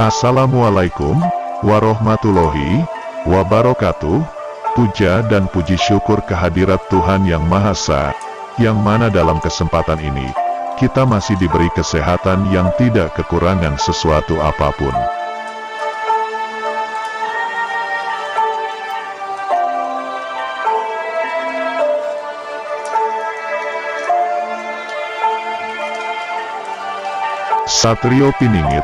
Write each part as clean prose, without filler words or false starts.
Assalamualaikum warahmatullahi wabarakatuh. Puja dan puji syukur kehadirat Tuhan Yang Maha Esa, yang mana dalam kesempatan ini, kita masih diberi kesehatan yang tidak kekurangan sesuatu apapun. Satrio Piningit,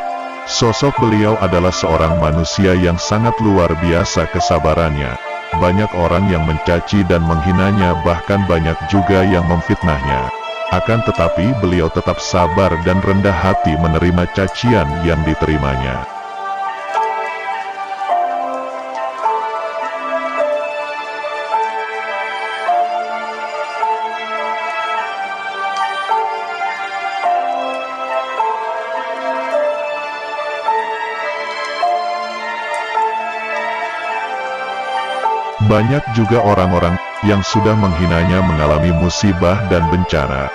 sosok beliau adalah seorang manusia yang sangat luar biasa kesabarannya. Banyak orang yang mencaci dan menghinanya, bahkan banyak juga yang memfitnahnya. Akan tetapi beliau tetap sabar dan rendah hati menerima cacian yang diterimanya. Banyak juga orang-orang yang sudah menghinanya mengalami musibah dan bencana,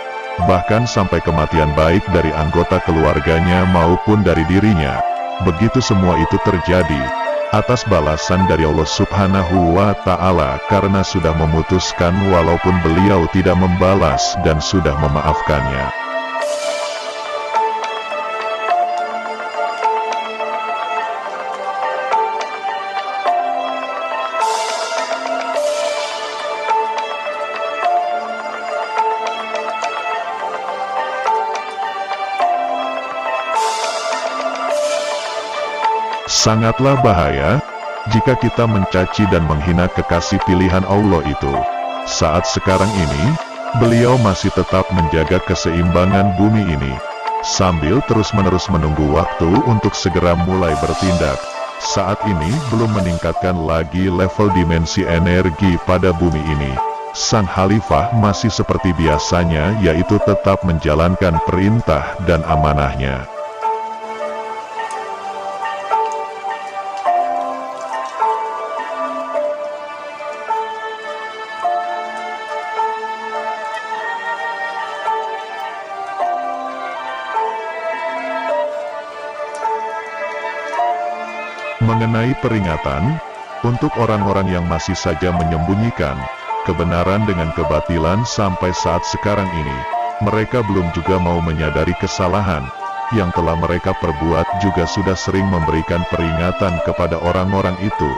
bahkan sampai kematian baik dari anggota keluarganya maupun dari dirinya. Begitu semua itu terjadi atas balasan dari Allah Subhanahu wa Ta'ala, karena sudah memutuskan walaupun beliau tidak membalas dan sudah memaafkannya. Sangatlah bahaya jika kita mencaci dan menghina kekasih pilihan Allah itu. Saat sekarang ini, beliau masih tetap menjaga keseimbangan bumi ini, sambil terus-menerus menunggu waktu untuk segera mulai bertindak. Saat ini belum meningkatkan lagi level dimensi energi pada bumi ini. Sang Khalifah masih seperti biasanya, yaitu tetap menjalankan perintah dan amanahnya. Mengenai peringatan, untuk orang-orang yang masih saja menyembunyikan kebenaran dengan kebatilan sampai saat sekarang ini, mereka belum juga mau menyadari kesalahan yang telah mereka perbuat, juga sudah sering memberikan peringatan kepada orang-orang itu,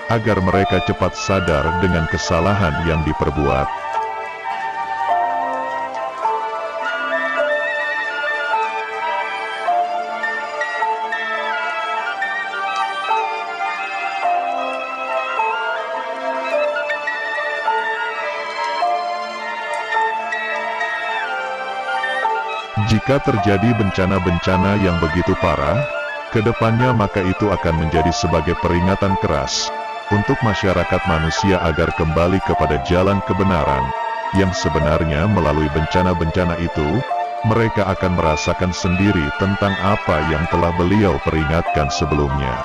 agar mereka cepat sadar dengan kesalahan yang diperbuat. Jika terjadi bencana-bencana yang begitu parah, kedepannya maka itu akan menjadi sebagai peringatan keras untuk masyarakat manusia agar kembali kepada jalan kebenaran, yang sebenarnya melalui bencana-bencana itu, mereka akan merasakan sendiri tentang apa yang telah beliau peringatkan sebelumnya.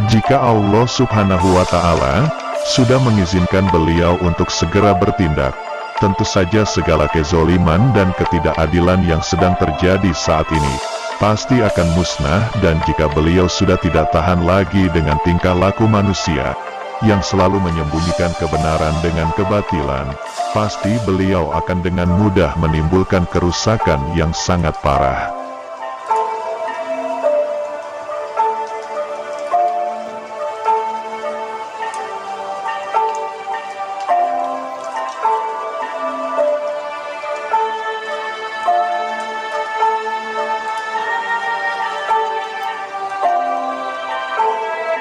Jika Allah Subhanahu wa Ta'ala sudah mengizinkan beliau untuk segera bertindak, tentu saja segala kezoliman dan ketidakadilan yang sedang terjadi saat ini pasti akan musnah. Dan jika beliau sudah tidak tahan lagi dengan tingkah laku manusia yang selalu menyembunyikan kebenaran dengan kebatilan, pasti beliau akan dengan mudah menimbulkan kerusakan yang sangat parah.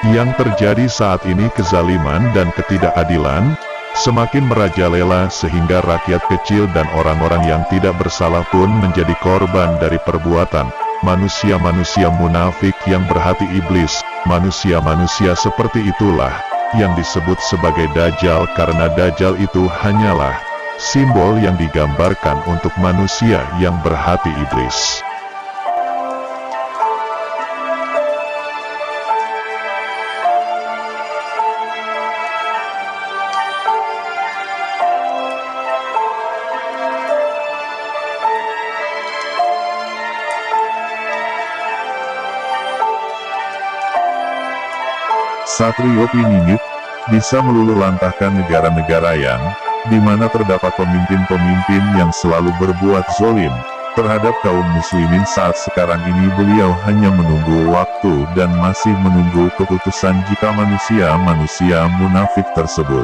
Yang terjadi saat ini, kezaliman dan ketidakadilan semakin merajalela, sehingga rakyat kecil dan orang-orang yang tidak bersalah pun menjadi korban dari perbuatan manusia-manusia munafik yang berhati iblis. Manusia-manusia seperti itulah yang disebut sebagai Dajjal, karena Dajjal itu hanyalah simbol yang digambarkan untuk manusia yang berhati iblis. Satrio Piningit bisa meluluhlantahkan negara-negara yang di mana terdapat pemimpin-pemimpin yang selalu berbuat zolim terhadap kaum muslimin. Saat sekarang ini beliau hanya menunggu waktu dan masih menunggu keputusan jika manusia munafik tersebut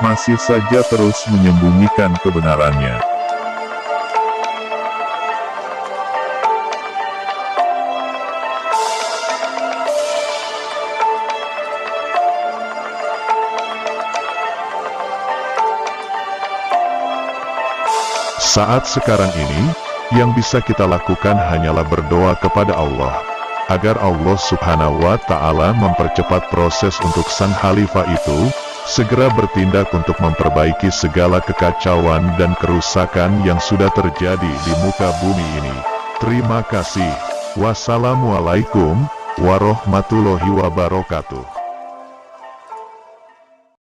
masih saja terus menyembunyikan kebenarannya. Saat sekarang ini, yang bisa kita lakukan hanyalah berdoa kepada Allah, agar Allah Subhanahu wa Ta'ala mempercepat proses untuk sang khalifah itu segera bertindak untuk memperbaiki segala kekacauan dan kerusakan yang sudah terjadi di muka bumi ini. Terima kasih. Wassalamualaikum warahmatullahi wabarakatuh.